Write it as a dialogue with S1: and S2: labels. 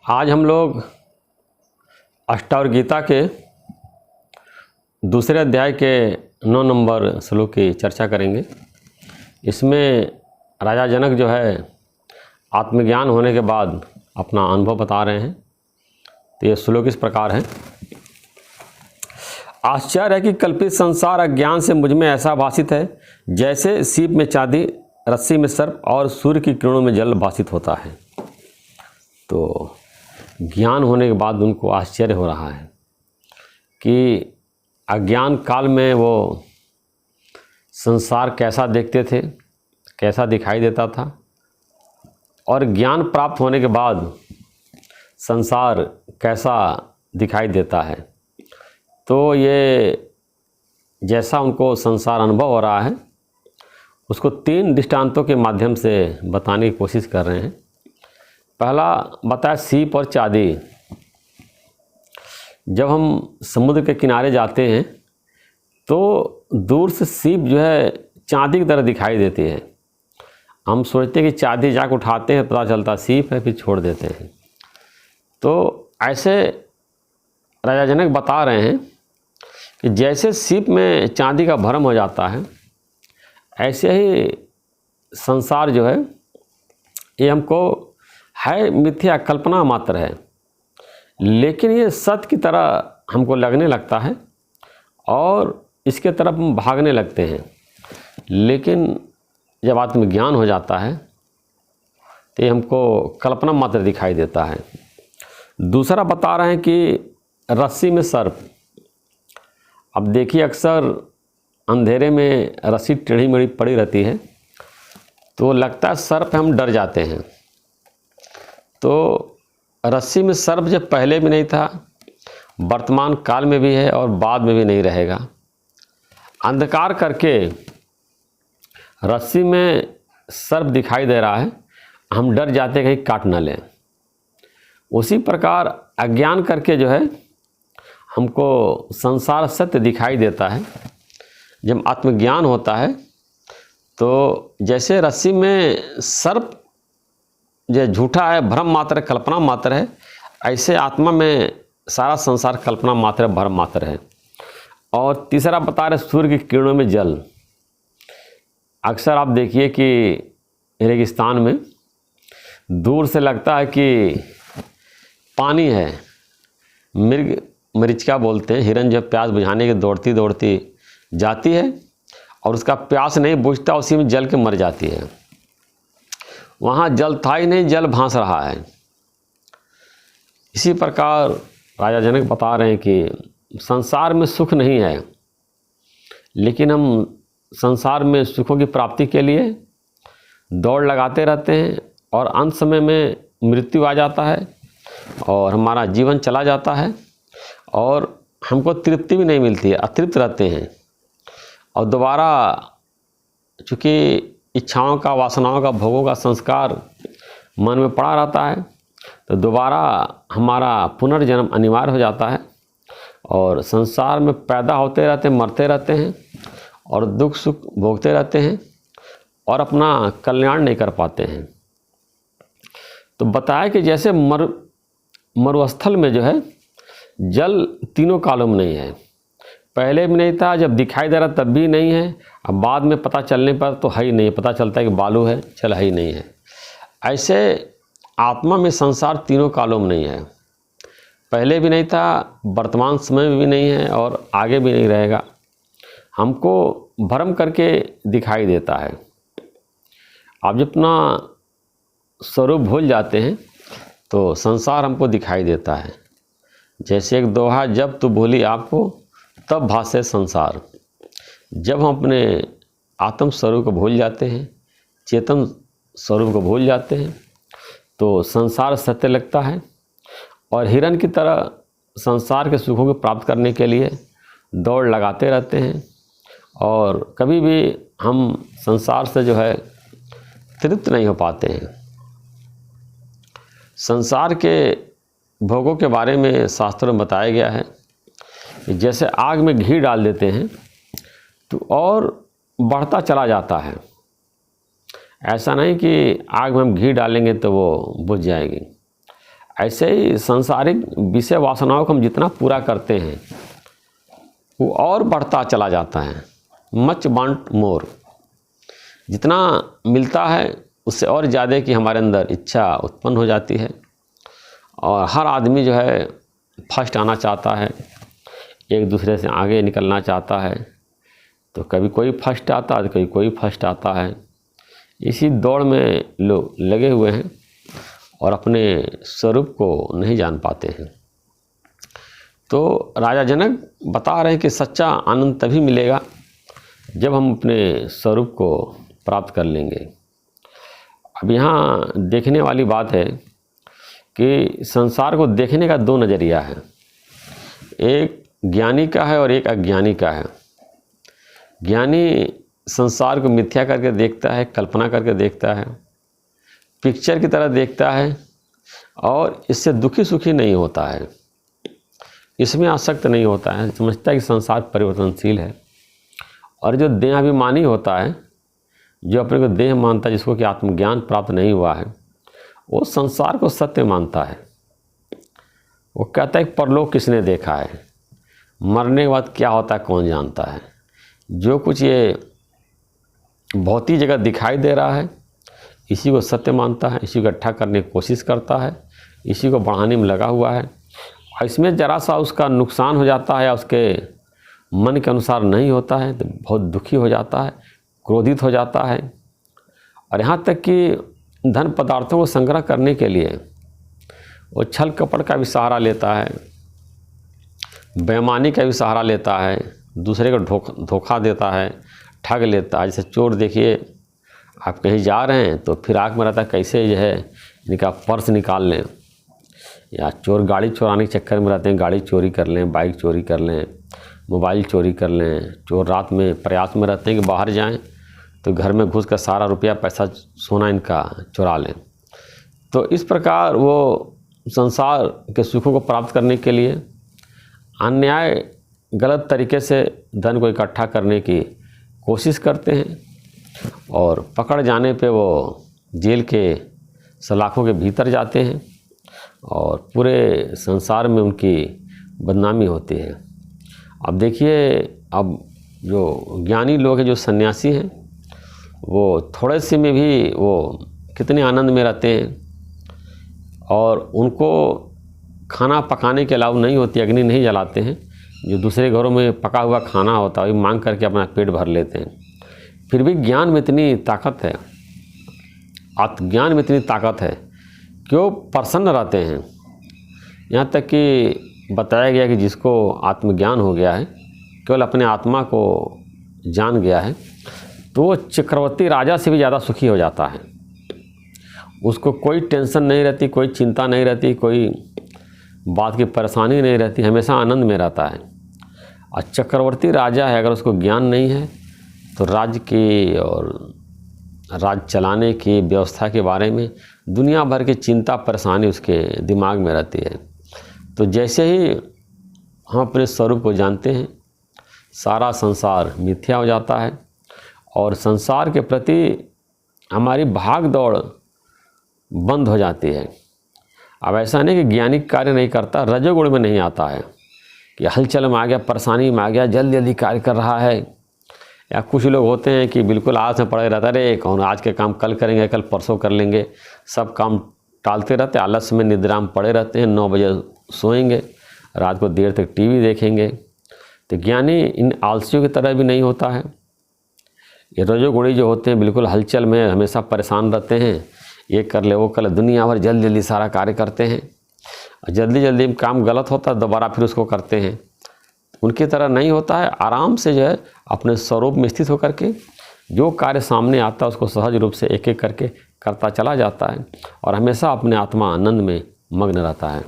S1: आज हम लोग अष्टावक्र गीता के दूसरे अध्याय के 9 नंबर श्लोक की चर्चा करेंगे। इसमें राजा जनक जो है आत्मज्ञान होने के बाद अपना अनुभव बता रहे हैं। तो ये श्लोक इस प्रकार है। आश्चर्य है कि कल्पित संसार अज्ञान से मुझ में ऐसा भासित है जैसे सीप में चांदी, रस्सी में सर्प और सूर्य की किरणों में जल भासित होता है। तो ज्ञान होने के बाद उनको आश्चर्य हो रहा है कि अज्ञान काल में वो संसार कैसा देखते थे, कैसा दिखाई देता था, और ज्ञान प्राप्त होने के बाद संसार कैसा दिखाई देता है। तो ये जैसा उनको संसार अनुभव हो रहा है उसको 3 दृष्टांतों के माध्यम से बताने की कोशिश कर रहे हैं। पहला बताया सीप और चांदी। जब हम समुद्र के किनारे जाते हैं तो दूर से सीप जो है चांदी की तरह दिखाई देती है। हम सोचते हैं कि चांदी जाकर उठाते हैं, पता चलता सीप है, फिर छोड़ देते हैं। तो ऐसे राजा जनक बता रहे हैं कि जैसे सीप में चांदी का भ्रम हो जाता है, ऐसे ही संसार जो है ये हमको है मिथ्या, कल्पना मात्र है, लेकिन ये सत्य की तरह हमको लगने लगता है और इसके तरफ हम भागने लगते हैं। लेकिन जब आत्मज्ञान हो जाता है तो ये हमको कल्पना मात्र दिखाई देता है। दूसरा बता रहे हैं कि रस्सी में सर्प। अब देखिए, अक्सर अंधेरे में रस्सी टेढ़ी मेढ़ी पड़ी रहती है तो लगता है सर्प, हम डर जाते हैं। तो रस्सी में सर्प जब पहले भी नहीं था, वर्तमान काल में भी है और बाद में भी नहीं रहेगा। अंधकार करके रस्सी में सर्प दिखाई दे रहा है, हम डर जाते कहीं काट ना लें। उसी प्रकार अज्ञान करके जो है हमको संसार सत्य दिखाई देता है। जब आत्मज्ञान होता है तो जैसे रस्सी में सर्प जो झूठा है, भ्रम मात्र है, कल्पना मात्र है, ऐसे आत्मा में सारा संसार कल्पना मात्र है, भ्रम मात्र है। और तीसरा बता रहे सूर्य की किरणों में जल। अक्सर आप देखिए कि रेगिस्तान में दूर से लगता है कि पानी है। मरीचिका बोलते हैं, हिरन जो प्यास बुझाने की दौड़ती दौड़ती जाती है और उसका प्यास नहीं बुझता, उसी में जल के मर जाती है। वहाँ जल था ही नहीं, जल भास रहा है। इसी प्रकार राजा जनक बता रहे हैं कि संसार में सुख नहीं है, लेकिन हम संसार में सुखों की प्राप्ति के लिए दौड़ लगाते रहते हैं और अंत समय में मृत्यु आ जाता है और हमारा जीवन चला जाता है और हमको तृप्ति भी नहीं मिलती है, अतृप्त रहते हैं। और दोबारा चूँकि इच्छाओं का, वासनाओं का, भोगों का संस्कार मन में पड़ा रहता है तो दोबारा हमारा पुनर्जन्म अनिवार्य हो जाता है और संसार में पैदा होते रहते हैं, मरते रहते हैं और दुख सुख भोगते रहते हैं और अपना कल्याण नहीं कर पाते हैं। तो बताया कि जैसे मरुस्थल में जो है जल तीनों कालों में नहीं है, पहले भी नहीं था, जब दिखाई दे रहा तब भी नहीं है, अब बाद में पता चलने पर तो है ही नहीं, पता चलता है कि बालू है, चल है ही नहीं है। ऐसे आत्मा में संसार तीनों कालों में नहीं है, पहले भी नहीं था, वर्तमान समय में भी नहीं है और आगे भी नहीं रहेगा। हमको भ्रम करके दिखाई देता है। आप जब अपना स्वरूप भूल जाते हैं तो संसार हमको दिखाई देता है। जैसे एक दोहा, जब तू भूली आपको तब भासे संसार। जब हम अपने आत्म स्वरूप को भूल जाते हैं, चेतन स्वरूप को भूल जाते हैं, तो संसार सत्य लगता है और हिरन की तरह संसार के सुखों को प्राप्त करने के लिए दौड़ लगाते रहते हैं और कभी भी हम संसार से जो है तृप्त नहीं हो पाते हैं। संसार के भोगों के बारे में शास्त्रों में बताया गया है कि जैसे आग में घी डाल देते हैं तो और बढ़ता चला जाता है। ऐसा नहीं कि आग में हम घी डालेंगे तो वो बुझ जाएगी। ऐसे ही सांसारिक विषय वासनाओं को हम जितना पूरा करते हैं वो और बढ़ता चला जाता है। मच वांट मोर, जितना मिलता है उससे और ज़्यादा की हमारे अंदर इच्छा उत्पन्न हो जाती है। और हर आदमी जो है फर्स्ट आना चाहता है, एक दूसरे से आगे निकलना चाहता है। तो कभी कोई फर्स्ट आता है तो कभी कोई फर्स्ट आता है। इसी दौड़ में लोग लगे हुए हैं और अपने स्वरूप को नहीं जान पाते हैं। तो राजा जनक बता रहे हैं कि सच्चा आनंद तभी मिलेगा जब हम अपने स्वरूप को प्राप्त कर लेंगे। अब यहाँ देखने वाली बात है कि संसार को देखने का दो नज़रिया है, एक ज्ञानी का है और एक अज्ञानी का है। ज्ञानी संसार को मिथ्या करके देखता है, कल्पना करके देखता है, पिक्चर की तरह देखता है और इससे दुखी सुखी नहीं होता है, इसमें आसक्त नहीं होता है, समझता है कि संसार परिवर्तनशील है। और जो देहाभिमानी होता है, जो अपने को देह मानता है, जिसको कि आत्मज्ञान प्राप्त नहीं हुआ है, वो संसार को सत्य मानता है। वो कहता है कि परलोक किसने देखा है, मरने के बाद क्या होता है कौन जानता है। जो कुछ ये भौतिक जगत दिखाई दे रहा है इसी को सत्य मानता है, इसी को इकट्ठा करने की कोशिश करता है, इसी को बढ़ाने में लगा हुआ है। और इसमें ज़रा सा उसका नुकसान हो जाता है या उसके मन के अनुसार नहीं होता है तो बहुत दुखी हो जाता है, क्रोधित हो जाता है। और यहाँ तक कि धन पदार्थों को संग्रह करने के लिए वो छल कपट का भी सहारा लेता है, बेईमानी का भी सहारा लेता है, दूसरे को धोखा देता है, ठग लेता है। जैसे चोर देखिए, आप कहीं जा रहे हैं तो फिर आँख में रहता है कैसे जो है इनका पर्स निकाल लें, या चोर गाड़ी चुराने के चक्कर में रहते हैं, गाड़ी चोरी कर लें, बाइक चोरी कर लें, मोबाइल चोरी कर लें। चोर रात में प्रयास में रहते हैं कि बाहर जाएं तो घर में घुस कर सारा रुपया पैसा सोना इनका चुरा लें। तो इस प्रकार वो संसार के सुखों को प्राप्त करने के लिए अन्याय गलत तरीके से धन को इकट्ठा करने की कोशिश करते हैं और पकड़ जाने पे वो जेल के सलाखों के भीतर जाते हैं और पूरे संसार में उनकी बदनामी होती है। अब देखिए, अब जो ज्ञानी लोग हैं, जो सन्यासी हैं, वो थोड़े से में भी वो कितने आनंद में रहते हैं और उनको खाना पकाने के अलावा नहीं होती, अग्नि नहीं जलाते हैं। जो दूसरे घरों में पका हुआ खाना होता है वही मांग करके अपना पेट भर लेते हैं। फिर भी ज्ञान में इतनी ताकत है, आत्मज्ञान में इतनी ताकत है कि वो प्रसन्न रहते हैं। यहाँ तक कि बताया गया कि जिसको आत्मज्ञान हो गया है, केवल अपने आत्मा को जान गया है, तो वो चक्रवर्ती राजा से भी ज़्यादा सुखी हो जाता है। उसको कोई टेंशन नहीं रहती, कोई चिंता नहीं रहती, कोई बात की परेशानी नहीं रहती, हमेशा आनंद में रहता है। और चक्रवर्ती राजा है, अगर उसको ज्ञान नहीं है तो राज्य की और राज्य चलाने की व्यवस्था के बारे में दुनिया भर की चिंता परेशानी उसके दिमाग में रहती है। तो जैसे ही हम अपने स्वरूप को जानते हैं, सारा संसार मिथ्या हो जाता है और संसार के प्रति हमारी भाग दौड़ बंद हो जाती है। अब ऐसा नहीं कि ज्ञानी कार्य नहीं करता, रजोगुण में नहीं आता है कि हलचल में आ गया, परेशानी में आ गया, जल्दी जल्दी कार्य कर रहा है। या कुछ लोग होते हैं कि बिल्कुल आज में पड़े रहता है, अरे कौन आज के काम कल करेंगे, कल परसों कर लेंगे, सब काम टालते रहते, आलस्य में निद्रा में पड़े रहते हैं, 9 बजे सोएंगे, रात को देर तक टीवी देखेंगे। तो ज्ञानी इन आलसियों की तरह भी नहीं होता है। ये रजोगुणी जो होते हैं बिल्कुल हलचल में हमेशा परेशान रहते हैं, ये कर ले वो कर ले, दुनिया भर जल्दी जल्दी सारा कार्य करते हैं, जल्दी जल्दी काम गलत होता है दोबारा फिर उसको करते हैं। उनकी तरह नहीं होता है, आराम से जो है अपने स्वरूप में स्थित होकर के जो कार्य सामने आता है उसको सहज रूप से एक एक करके करता चला जाता है और हमेशा अपने आत्मा आनंद में मग्न रहता है।